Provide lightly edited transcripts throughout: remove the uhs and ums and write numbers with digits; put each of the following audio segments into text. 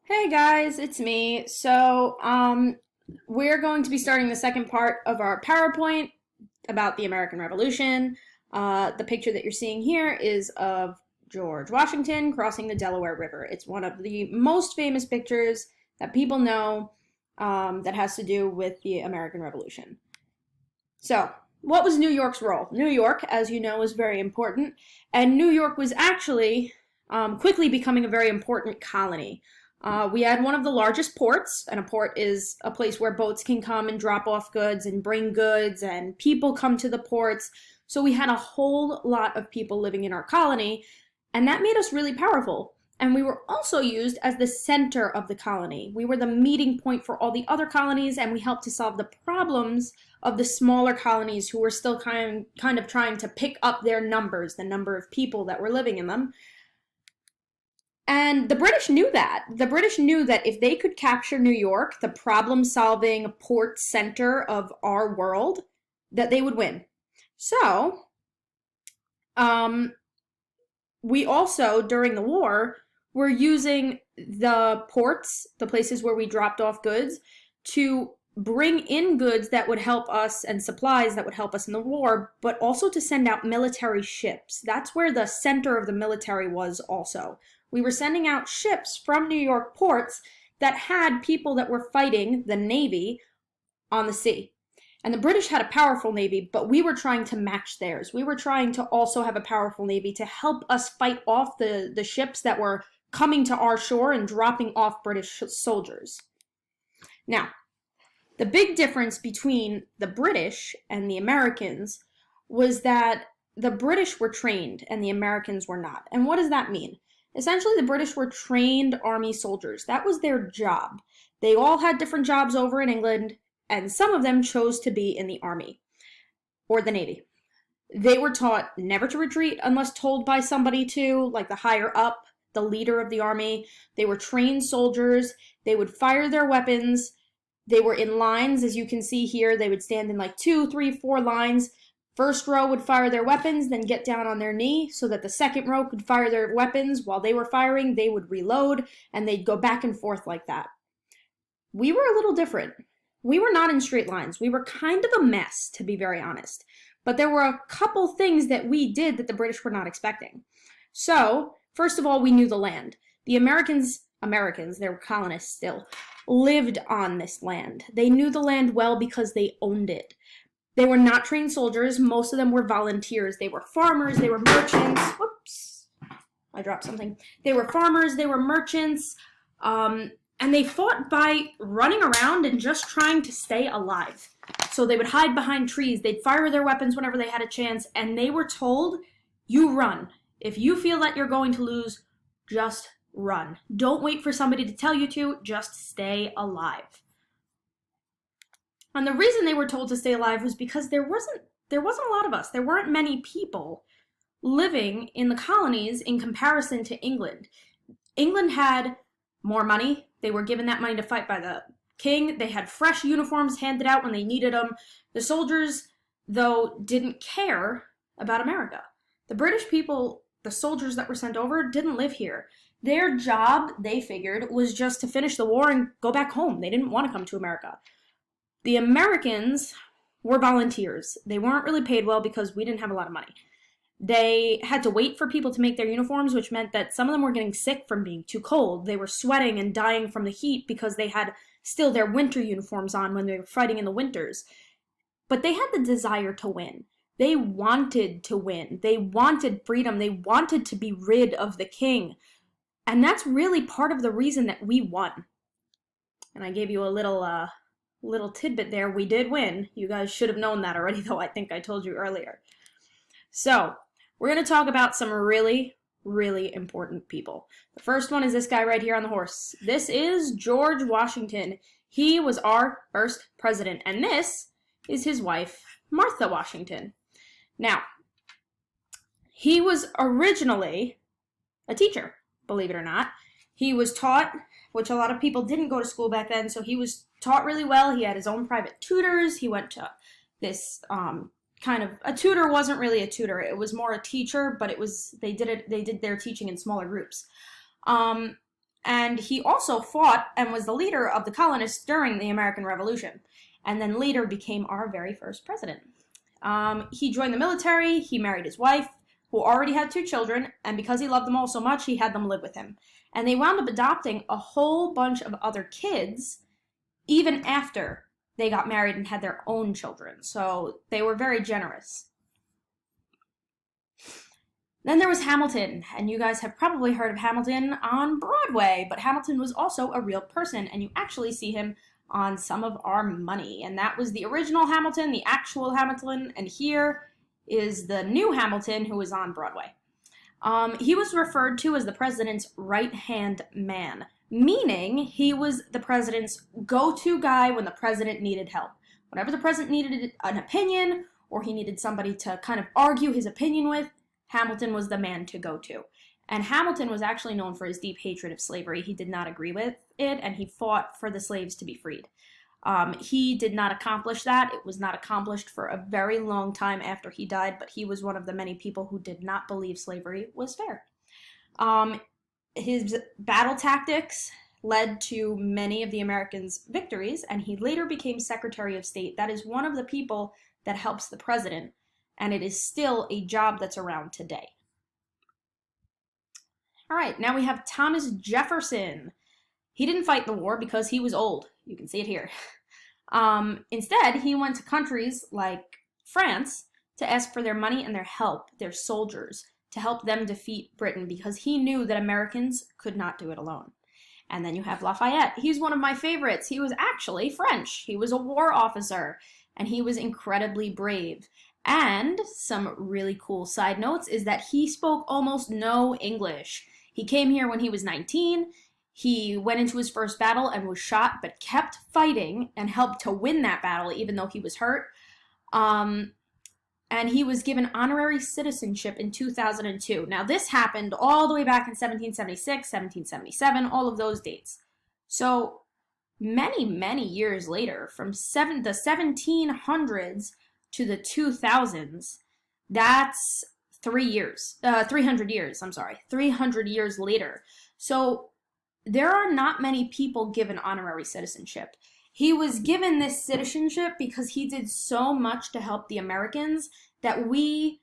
Hey guys, it's me. We're going to be starting the second part of our PowerPoint about the American Revolution. The picture that you're seeing here is of George Washington crossing the Delaware River. It's one of the most famous pictures that people know that has to do with the American Revolution. So, what was New York's role? New York, as you know, is very important, and New York was actually quickly becoming a very important colony. We had one of the largest ports, and a port is a place where boats can come and drop off goods and bring goods, and people come to the ports. So we had a whole lot of people living in our colony, and that made us really powerful. And we were also used as the center of the colony. We were the meeting point for all the other colonies, and we helped to solve the problems of the smaller colonies who were still kind of trying to pick up their numbers, the number of people that were living in them. And the British knew that. The British knew that if they could capture New York, the problem-solving port center of our world, that they would win. So, we also, during the war, were using the ports, the places where we dropped off goods, to bring in goods that would help us and supplies that would help us in the war, but also to send out military ships. That's where the center of the military was also. We were sending out ships from New York ports that had people that were fighting the Navy on the sea. And the British had a powerful Navy, but we were trying to match theirs. We were trying to also have a powerful Navy to help us fight off the ships that were coming to our shore and dropping off British soldiers. Now, the big difference between the British and the Americans was that the British were trained and the Americans were not. And what does that mean? Essentially, the British were trained army soldiers. That was their job. They all had different jobs over in England, and some of them chose to be in the army or the Navy. They were taught never to retreat unless told by somebody to, like the higher up, the leader of the army. They were trained soldiers. They would fire their weapons. They were in lines, as you can see here. They would stand in like 2, 3, 4 lines. First row would fire their weapons, then get down on their knee so that the second row could fire their weapons. While they were firing, they would reload, and they'd go back and forth like that. We were a little different. We were not in straight lines. We were kind of a mess, to be very honest. But there were a couple things that we did that the British were not expecting. So, first of all, we knew the land. The Americans, they were colonists still, lived on this land. They knew the land well because they owned it. They were not trained soldiers. Most of them were volunteers. They were farmers. They were merchants. Whoops. I dropped something. They were farmers. They were merchants. And they fought by running around and just trying to stay alive. So they would hide behind trees. They'd fire their weapons whenever they had a chance. And they were told, you run. If you feel that you're going to lose, just run. Don't wait for somebody to tell you to. Just stay alive. And the reason they were told to stay alive was because there wasn't a lot of us. There weren't many people living in the colonies in comparison to England. England had more money. They were given that money to fight by the king. They had fresh uniforms handed out when they needed them. The soldiers, though, didn't care about America. The British people, the soldiers that were sent over, didn't live here. Their job, they figured, was just to finish the war and go back home. They didn't want to come to America. The Americans were volunteers. They weren't really paid well because we didn't have a lot of money. They had to wait for people to make their uniforms, which meant that some of them were getting sick from being too cold. They were sweating and dying from the heat because they had still their winter uniforms on when they were fighting in the winters. But they had the desire to win. They wanted to win. They wanted freedom. They wanted to be rid of the king. And that's really part of the reason that we won. And I gave you a little tidbit there. We did win. You guys should have known that already, though I think I told you earlier. So, we're going to talk about some really, really important people. The first one is this guy right here on the horse. This is George Washington. He was our first president, and this is his wife, Martha Washington. Now, he was originally a teacher, believe it or not. He was taught, which a lot of people didn't go to school back then, so he was taught really well. He had his own private tutors. He went to this a tutor wasn't really a tutor. It was more a teacher, but they did their teaching in smaller groups. And he also fought and was the leader of the colonists during the American Revolution, and then later became our very first president. He joined the military, he married his wife, who already had 2 children, and because he loved them all so much, he had them live with him. And they wound up adopting a whole bunch of other kids even after they got married and had their own children. So they were very generous. Then there was Hamilton, and you guys have probably heard of Hamilton on Broadway, but Hamilton was also a real person, and you actually see him on some of our money. And that was the original Hamilton, the actual Hamilton, and here is the new Hamilton who was on Broadway. He was referred to as the president's right-hand man, meaning he was the president's go-to guy when the president needed help. Whenever the president needed an opinion, or he needed somebody to kind of argue his opinion with, Hamilton was the man to go to. And Hamilton was actually known for his deep hatred of slavery. He did not agree with it, and he fought for the slaves to be freed. He did not accomplish that. It was not accomplished for a very long time after he died, but he was one of the many people who did not believe slavery was fair. His battle tactics led to many of the Americans' victories, and he later became Secretary of State. That is one of the people that helps the president, and it is still a job that's around today. All right, now we have Thomas Jefferson. He didn't fight the war because he was old. You can see it here. Instead, he went to countries like France to ask for their money and their help, their soldiers, to help them defeat Britain because he knew that Americans could not do it alone. And then you have Lafayette. He's one of my favorites. He was actually French. He was a war officer, and he was incredibly brave. And some really cool side notes is that he spoke almost no English. He came here when he was 19. He went into his first battle and was shot, but kept fighting and helped to win that battle, even though he was hurt. And he was given honorary citizenship in 2002. Now, this happened all the way back in 1776, 1777, all of those dates. So many, many years later, from the 1700s to the 2000s, that's 300 years later. So there are not many people given honorary citizenship. He was given this citizenship because he did so much to help the Americans that we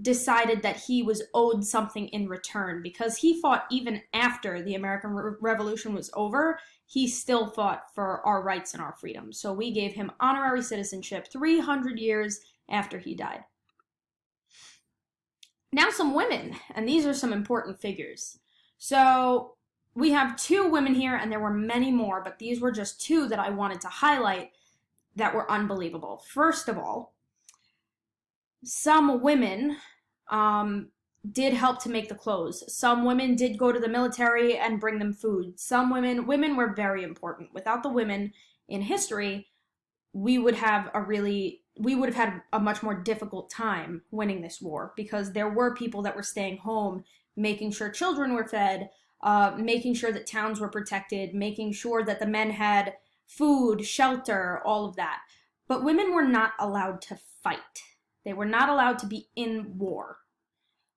decided that he was owed something in return. Because he fought even after the American Revolution was over, he still fought for our rights and our freedom. So we gave him honorary citizenship 300 years after he died. Now some women, and these are some important figures. So we have 2 women here, and there were many more, but these were just 2 that I wanted to highlight that were unbelievable. First of all, some women did help to make the clothes. Some women did go to the military and bring them food. Some women were very important. Without the women in history, we would have had a much more difficult time winning this war, because there were people that were staying home, making sure children were fed, making sure that towns were protected, making sure that the men had food, shelter, all of that. But women were not allowed to fight. They were not allowed to be in war.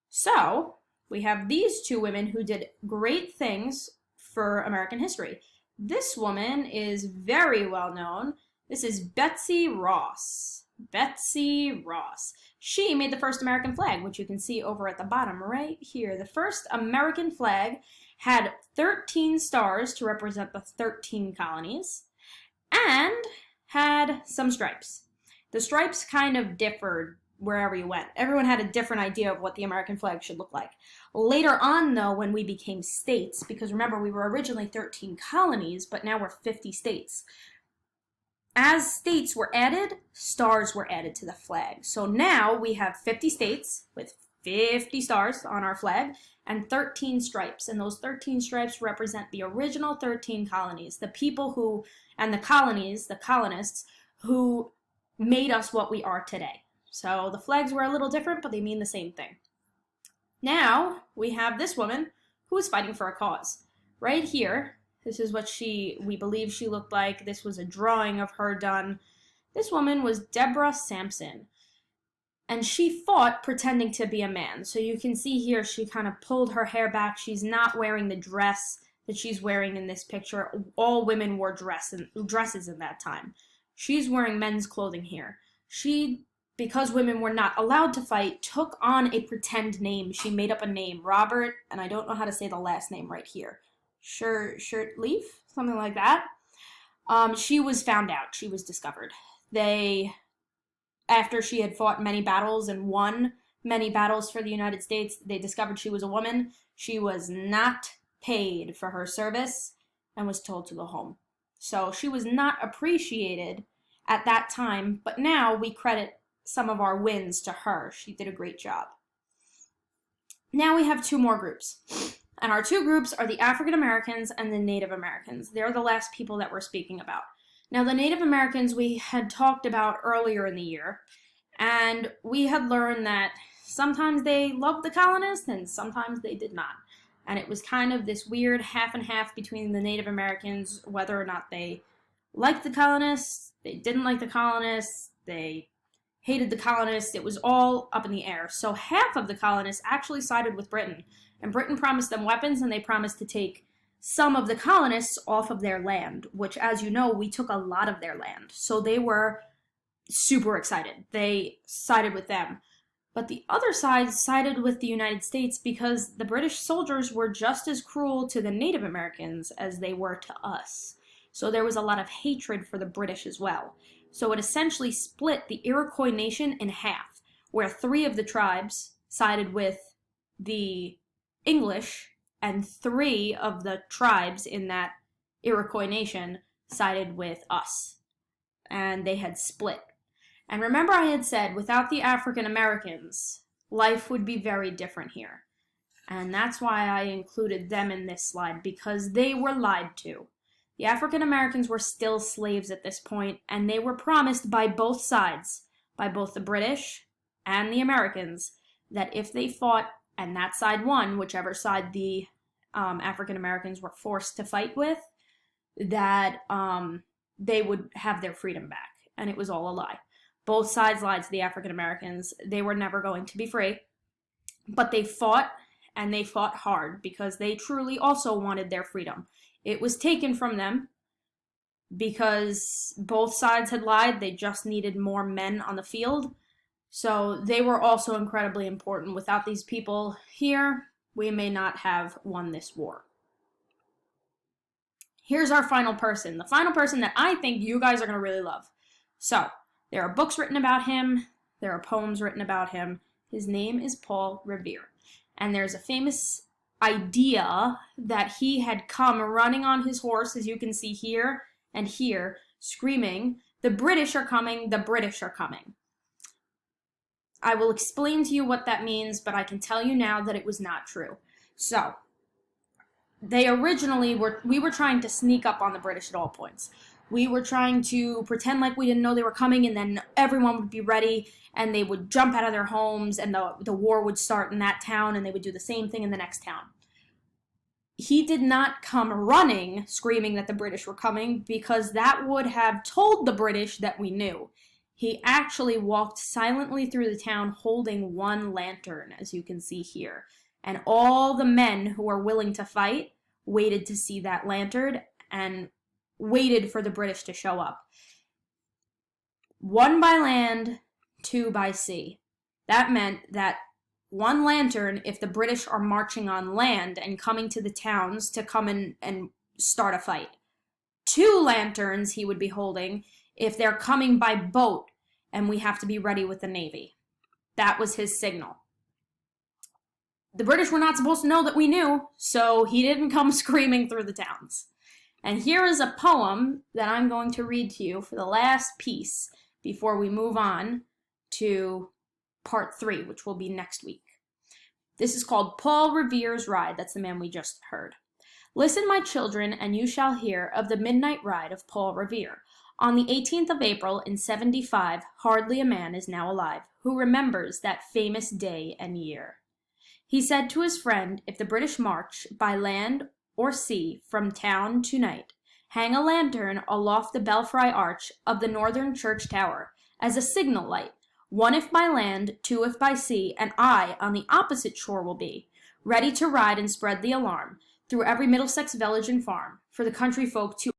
So we have these 2 women who did great things for American history. This woman is very well known. This is Betsy Ross. Betsy Ross. She made the first American flag, which you can see over at the bottom right here. The first American flag had 13 stars to represent the 13 colonies and had some stripes. The stripes kind of differed wherever you went. Everyone had a different idea of what the American flag should look like. Later on, though, when we became states, because remember, we were originally 13 colonies, but now we're 50 states. As states were added, stars were added to the flag. So now we have 50 states with 50 stars on our flag and 13 stripes. And those 13 stripes represent the original 13 colonies, the people who, and the colonies, the colonists, who made us what we are today. So the flags were a little different, but they mean the same thing. Now we have this woman who is fighting for a cause. Right here, this is what we believe she looked like. This was a drawing of her done. This woman was Deborah Sampson. And she fought pretending to be a man. So you can see here she kind of pulled her hair back. She's not wearing the dress that she's wearing in this picture. All women wore dresses in that time. She's wearing men's clothing here. She, because women were not allowed to fight, took on a pretend name. She made up a name, Robert, and I don't know how to say the last name right here. Shirtleaf, something like that. She was found out. She was discovered. After she had fought many battles and won many battles for the United States, they discovered she was a woman. She was not paid for her service and was told to go home. So she was not appreciated at that time, but now we credit some of our wins to her. She did a great job. Now we have two more groups. And our two groups are the African Americans and the Native Americans. They're the last people that we're speaking about. Now, the Native Americans we had talked about earlier in the year, and we had learned that sometimes they loved the colonists and sometimes they did not. And it was kind of this weird half and half between the Native Americans, whether or not they liked the colonists, they didn't like the colonists, they hated the colonists. It was all up in the air. So half of the colonists actually sided with Britain, and Britain promised them weapons, and they promised to take some of the colonists off of their land, which, as you know, we took a lot of their land. So they were super excited. They sided with them. But the other side sided with the United States because the British soldiers were just as cruel to the Native Americans as they were to us. So there was a lot of hatred for the British as well. So it essentially split the Iroquois nation in half, where 3 of the tribes sided with the English and 3 of the tribes in that Iroquois nation sided with us. And they had split. And remember I had said, without the African Americans, life would be very different here. And that's why I included them in this slide, because they were lied to. The African Americans were still slaves at this point, and they were promised by both sides, by both the British and the Americans, that if they fought and that side won, whichever side the African Americans were forced to fight with, that they would have their freedom back. And it was all a lie. Both sides lied to the African Americans. They were never going to be free. But they fought, and they fought hard, because they truly also wanted their freedom. It was taken from them because both sides had lied. They just needed more men on the field. So they were also incredibly important. Without these people here, we may not have won this war. Here's our final person. The final person that I think you guys are going to really love. So, there are books written about him. There are poems written about him. His name is Paul Revere. And there's a famous idea that he had come running on his horse, as you can see here and here, screaming, "The British are coming, the British are coming." I will explain to you what that means, but I can tell you now that it was not true. So, we were trying to sneak up on the British at all points. We were trying to pretend like we didn't know they were coming, and then everyone would be ready, and they would jump out of their homes, and the war would start in that town, and they would do the same thing in the next town. He did not come running, screaming that the British were coming, because that would have told the British that we knew. He actually walked silently through the town holding one lantern, as you can see here. And all the men who were willing to fight waited to see that lantern and waited for the British to show up. 1 by land, 2 by sea. That meant that 1 lantern if the British are marching on land and coming to the towns to come and start a fight. 2 lanterns he would be holding if they're coming by boat and we have to be ready with the Navy. That was his signal. The British were not supposed to know that we knew, so he didn't come screaming through the towns. And here is a poem that I'm going to read to you for the last piece before we move on to part 3, which will be next week. This is called Paul Revere's Ride. That's the man we just heard. Listen, my children, and you shall hear of the midnight ride of Paul Revere. On the 18th of April in 75, hardly a man is now alive who remembers that famous day and year. He said to his friend, if the British march by land or sea from town to night, hang a lantern aloft the belfry arch of the northern church tower as a signal light, 1 if by land, 2 if by sea, and I on the opposite shore will be, ready to ride and spread the alarm, through every Middlesex village and farm, for the country folk to